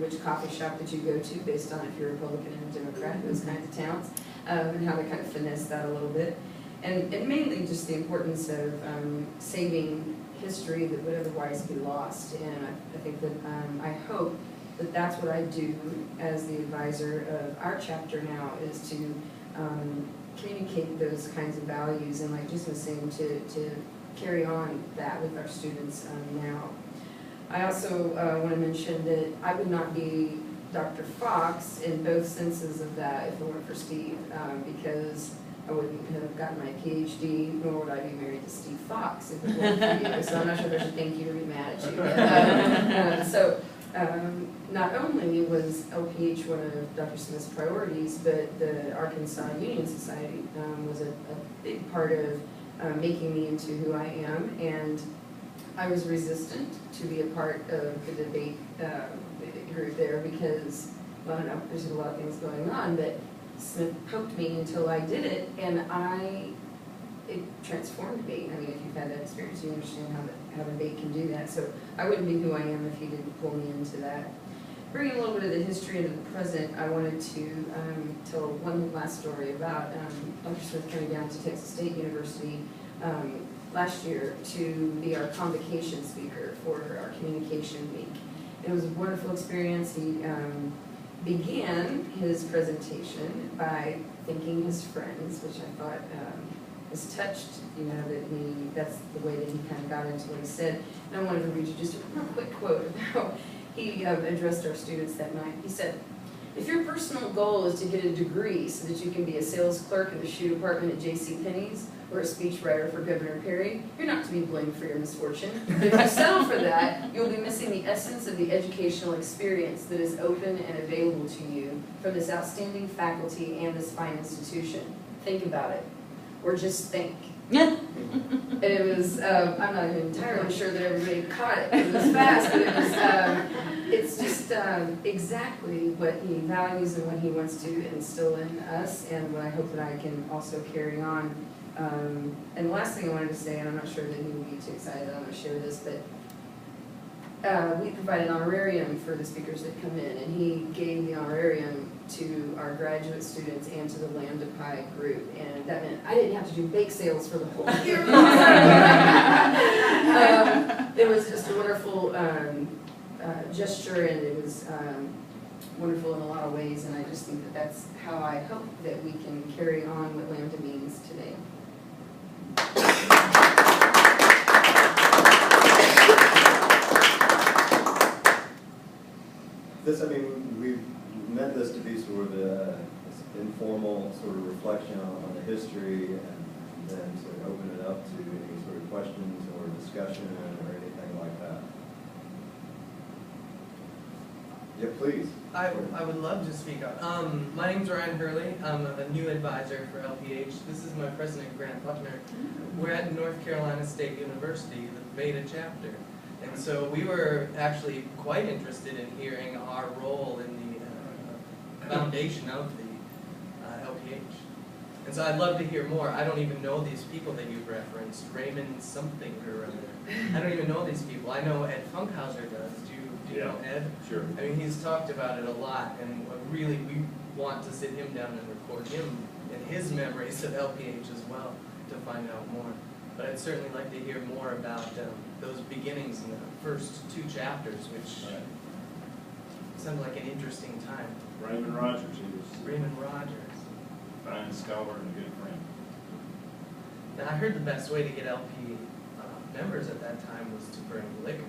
which coffee shop that you go to based on if you're a Republican and a Democrat, those kinds of towns, and how to kind of finesse that a little bit. And mainly just the importance of saving history that would otherwise be lost. And I think that, I hope that that's what I do as the advisor of our chapter now, is to communicate those kinds of values, and like Jason was saying, to carry on that with our students now. I also want to mention that I would not be Dr. Fox in both senses of that if it weren't for Steve, because I wouldn't have gotten my PhD, nor would I be married to Steve Fox if it weren't for you. So I'm not sure there's a thank you to be mad at you. Not only was LPH one of Dr. Smith's priorities, but the Arkansas Union Society was a big part of making me into who I am, and I was resistant to be a part of the debate group there because, well, I don't know, there's a lot of things going on, but Smith poked me until I did it, and it transformed me. I mean, if you've had that experience, you understand how debate can do that. So I wouldn't be who I am if he didn't pull me into that. Bringing a little bit of the history into the present, I wanted to tell one last story about Dr. Smith coming down to Texas State University last year to be our convocation speaker for our communication week. It was a wonderful experience. He began his presentation by thanking his friends, which I thought was touched, you know, that's the way that he kind of got into what he said. And I wanted to read you just a real quick quote of how he addressed our students that night. He said, "If your personal goal is to get a degree so that you can be a sales clerk in the shoe department at JCPenney's or a speechwriter for Governor Perry, you're not to be blamed for your misfortune. But if you settle for that, you'll be missing the essence of the educational experience that is open and available to you from this outstanding faculty and this fine institution. Think about it, or just think." And it was, I'm not even entirely sure that everybody caught it. It was fast, but it was, it's just exactly what he values and what he wants to instill in us, and what I hope that I can also carry on. And the last thing I wanted to say, and I'm not sure that he will be too excited that I'm going to share this, but we provide an honorarium for the speakers that come in, and he gave the honorarium to our graduate students and to the Lambda Pi group, and that meant I didn't have to do bake sales for the whole year. It was just a wonderful gesture, and it was wonderful in a lot of ways, and I just think that that's how I hope that we can carry on what Lambda means today. I mean, we've meant this to be sort of this informal sort of reflection on the history, and then to open it up to any sort of questions or discussion or anything like that. Yeah, please. I would love to speak up. My name's Ryan Hurley. I'm a new advisor for LPH. This is my president, Grant Buckner. We're at North Carolina State University, the Beta chapter. And so we were actually quite interested in hearing our role in the foundation of the LPH. And so I'd love to hear more. I don't even know these people that you've referenced, Raymond something or other. I don't even know these people. I know Ed Funkhauser does. Do you know Ed? Sure. I mean, he's talked about it a lot, and really we want to sit him down and record him and his memories of LPH as well to find out more. But I'd certainly like to hear more about those beginnings in the first two chapters, which sounded like an interesting time. Raymond Rogers, he was Raymond Rogers. a fine scholar and a good friend. Now, I heard the best way to get LP members at that time was to bring liquor.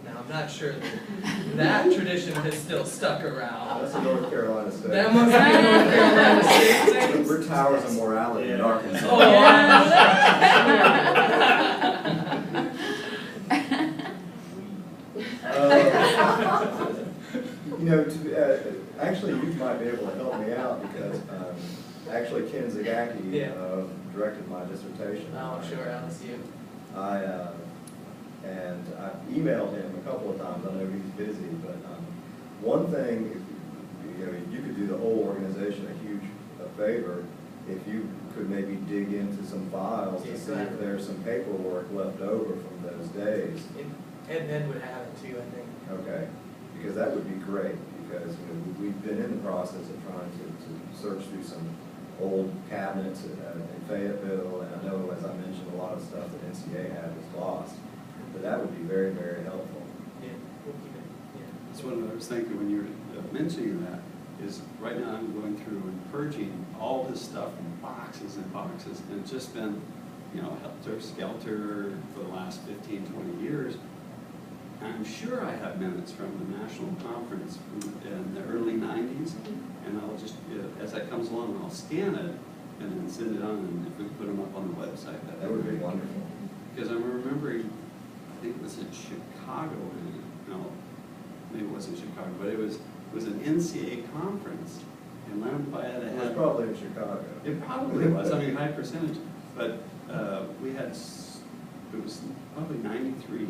Now, I'm not sure that that tradition has still stuck around. That's a North Carolina state. That must be North Carolina State. We're towers of morality in Arkansas. Oh, You know, actually, you might be able to help me out because actually Ken Zagacki directed my dissertation. Oh, sure, LSU. And I emailed him a couple of times. I know he's busy, but one thing, you could do the whole organization a huge favor if you could maybe dig into some files to see if there's some paperwork left over from those days. Ed would have it too, I think. Okay. because that would be great, because, you know, we've been in the process of trying to search through some old cabinets in Fayetteville, and I know, as I mentioned, a lot of stuff that NCA had was lost, but that would be very, very helpful. Yeah, we'll keep it, yeah. That's what I was thinking when you were mentioning that, is right now I'm going through and purging all this stuff in boxes and boxes, and it's just been, you know, helter-skelter for the last 15, 20 years. I'm sure I have minutes from the national conference in the early 90s, and I'll just, as that comes along, I'll scan it and then send it on, and if we put them up on the website, That would be wonderful. because I'm remembering, I think it was in Chicago, no, maybe it wasn't Chicago, but it was an NCA conference, and Leonard Payette It was had, probably in Chicago. it probably was, I mean, high percentage, but we had, it was probably 93,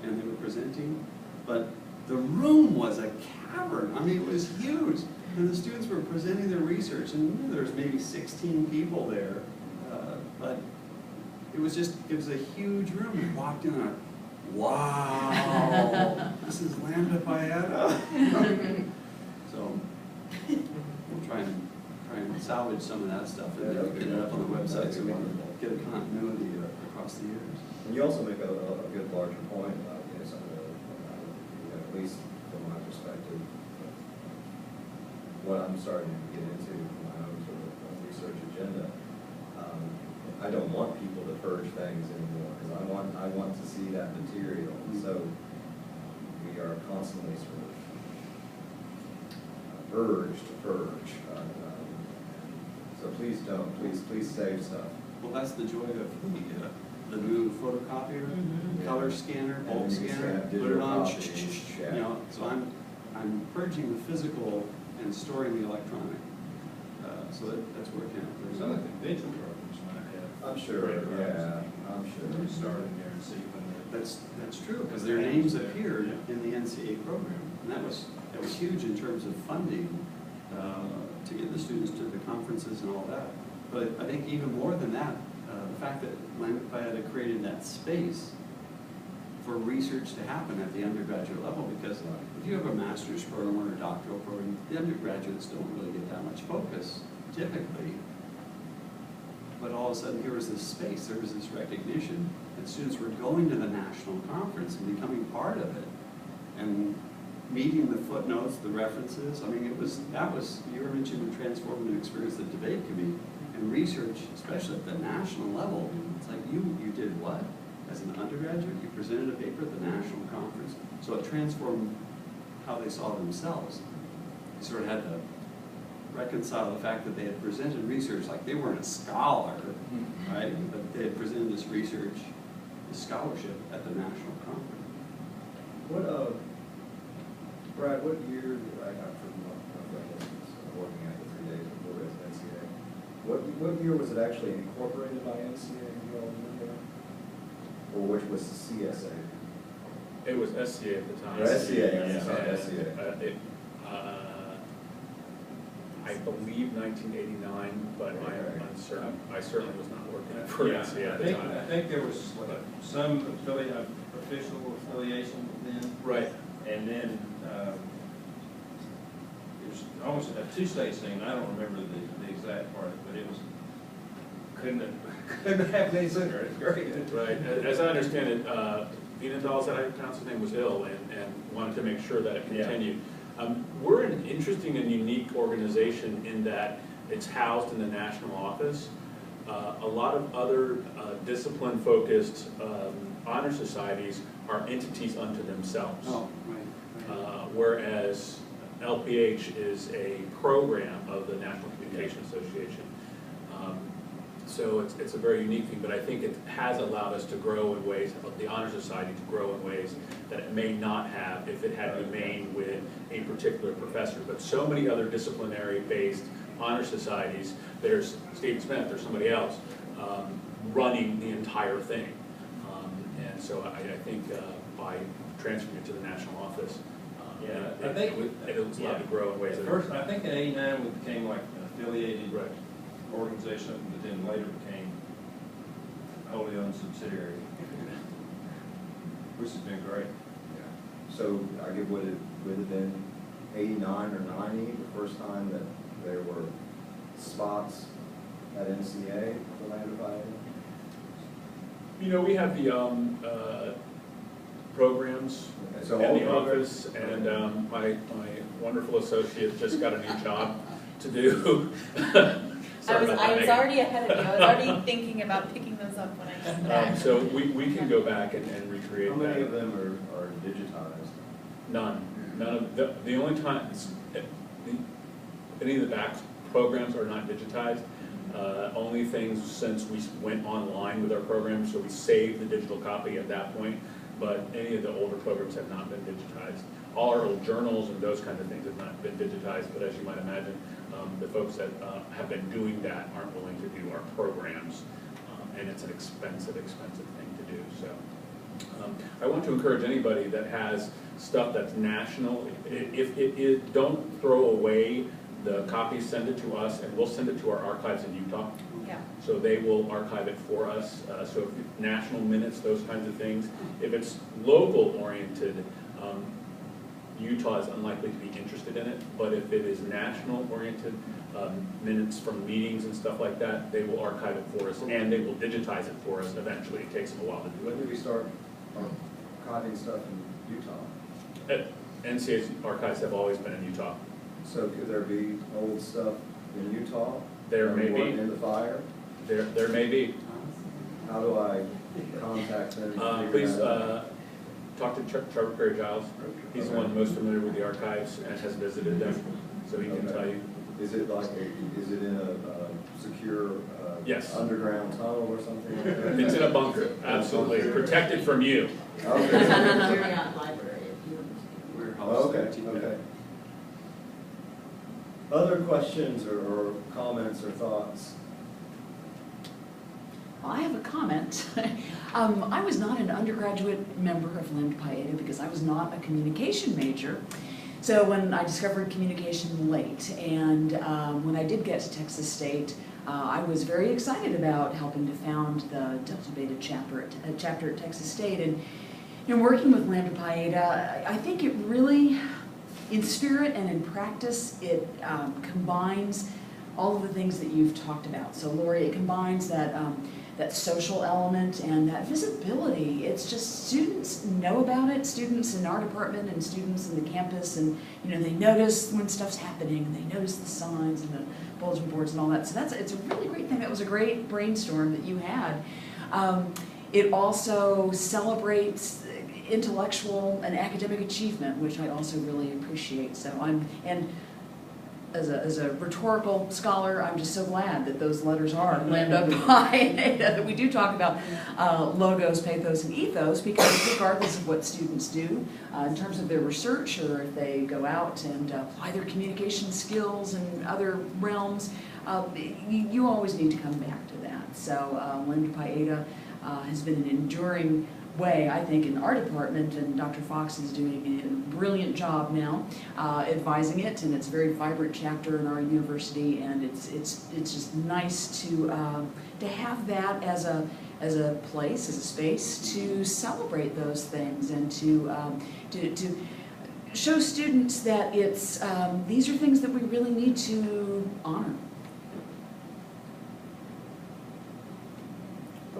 and they were presenting, but the room was a cavern. I mean, it was huge, and the students were presenting their research, and there was maybe 16 people there, but it was a huge room. We walked in and wow, this is Lambda Payette. So we'll try and salvage some of that stuff and then get it up on the website so we can get a continuity across the years. And you also make a good larger point about, you know, some of the, you know, at least from my perspective, what I'm starting to get into from my own sort of research agenda. I don't want people to purge things anymore, because I want to see that material. So we are constantly sort of urged to purge. So please don't, please save stuff. Well, that's the joy of the new photocopier, color scanner, And bulk then you can scanner, have put it digital on, copies, yeah. you know, so I'm purging the physical and storing the electronic. So that's working out pretty Some well. of the digital programs might have. I'm sure, yeah, I'm sure. We start in there and see when the. That's true, because their names appeared in the NCA program, and that was huge in terms of funding to get the students to the conferences and all that. But I think even more than that, the fact that Lambda Payette had created that space for research to happen at the undergraduate level, because if you have a master's program or a doctoral program, the undergraduates don't really get that much focus typically. But all of a sudden, here was this space, there was this recognition, and students were going to the national conference and becoming part of it, and meeting the footnotes, the references. I mean, you were mentioning the transformative experience, the debate committee, and research, especially at the national level. It's like, you did what? As an undergraduate, you presented a paper at the national conference. So it transformed how they saw themselves. They sort of had to reconcile the fact that they had presented research, like they weren't a scholar, right? But they had presented this research, this scholarship at the national conference. What, Brad, what year, I got from my friend working at the 3 days before it was NCA. What year was it actually incorporated by NCA, do you all remember? Or which was the CSA? It was SCA at the time. Or SCA, I'm Yeah. sorry, SCA. I believe 1989, but I am uncertain. I certainly was not working for Yeah, SCA at I the time. think there was some official affiliation then. Right. And then, it was almost a two-state thing, I don't remember the exact part, but it was, couldn't have any sooner, it's great. Right. As I understand it, Vienendahl, is that how you pronounce his name, was ill and wanted to make sure that it Yeah. continued. We're an interesting and unique organization in that it's housed in the national office. A lot of other discipline-focused honor societies are entities unto themselves. Oh, right. Whereas LPH is a program of the National Communication Association. So it's a very unique thing, but I think it has allowed us to grow in ways, the Honor Society to grow in ways that it may not have if it had remained with a particular professor. But so many other disciplinary-based honor societies, there's Stephen Smith, there's somebody else, running the entire thing. And so I think by transferring it to the national office, I think it was allowed to grow in ways At that. first, I think in '89 we became like an affiliated Right. organization, but then later became wholly owned subsidiary, which has been great. So I give, would it have been 89 or 90, the first time that there were spots at NCA for Land of Iowa? You know, we have the programs Okay, so in all the programs- office, and my wonderful associate just got a new job to do. Sorry about that, I was Megan. already ahead of you. I was already thinking about picking those up when I got back. So we can go back and recreate How many of that. them are digitized? None of, the only times, any of the back programs are not digitized. Only things since we went online with our program, so we saved the digital copy at that point, but any of the older programs have not been digitized. All our old journals and those kinds of things have not been digitized, but as you might imagine, the folks that have been doing that aren't willing to do our programs, and it's an expensive thing to do, so. I want to encourage anybody that has stuff that's national, don't throw away the copies, send it to us, and we'll send it to our archives in Utah. Yeah. So they will archive it for us, so if national minutes, those kinds of things. If it's local oriented, Utah is unlikely to be interested in it, but if it is national oriented, minutes from meetings and stuff like that, they will archive it for us, and they will digitize it for us eventually. It takes them a while to do When it. did we start archiving stuff in Utah? NCA's archives have always been in Utah. So could there be old stuff in Utah? There that may be. weren't in the fire? There may be. How do I contact them? to figure Please that out? talk to Trevor Perry Giles. He's the one most familiar with the archives and has visited them, so he can Okay. tell you. Is it like, is it in a secure Yes. underground tunnel or something like that? It's in a bunker, absolutely, protected from you. Okay. Marriott Library, if you Warehouse. Okay, okay. Other questions or comments or thoughts? I have a comment. I was not an undergraduate member of Lambda Pi Eta because I was not a communication major. So when I discovered communication late, and when I did get to Texas State, I was very excited about helping to found the Delta Beta chapter at Texas State. And working with Lambda Pi Eta, I think it really, in spirit and in practice, it combines all of the things that you've talked about. So Lori, it combines that that social element and that visibility. It's just students know about it, students in our department and students in the campus, and they notice when stuff's happening, and they notice the signs and the bulletin boards and all that. So it's a really great thing. That was a great brainstorm that you had. It also celebrates intellectual and academic achievement, which I also really appreciate. So as a rhetorical scholar, I'm just so glad that those letters are Lambda Pi Eta, that we do talk about logos, pathos, and ethos, because regardless of what students do in terms of their research, or if they go out and apply their communication skills in other realms, you always need to come back to that. So Lambda Pi Eta has been an enduring way, I think, in our department, and Dr. Fox is doing a brilliant job now advising it, and it's a very vibrant chapter in our university, and it's just nice to have that as a place, as a space to celebrate those things, and to show students that it's these are things that we really need to honor.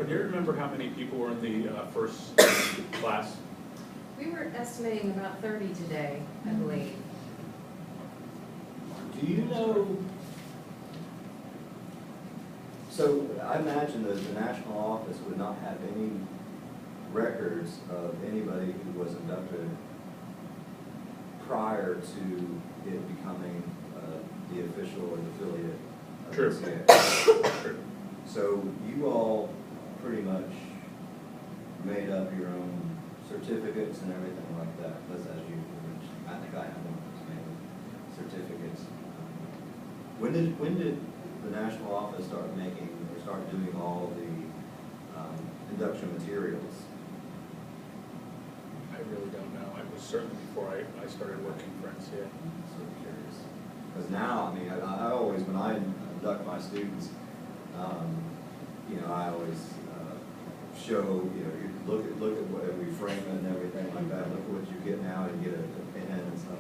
Do you remember how many people were in the first class? We were estimating about 30 today, I believe. Do you know, so I imagine that the national office would not have any records of anybody who was inducted prior to it becoming the official or the affiliate of True. NCAA. True. So you all pretty much made up your own certificates and everything like that, as you mentioned. I think I have one of those made certificates. When did the national office start doing all the induction materials? I really don't know. It was certainly before I started working for NCA. I'm sort of curious. Because now, I mean, I always, when I induct my students, I always show, look at what we frame it and everything like that, look at what you get now, you get a pen and stuff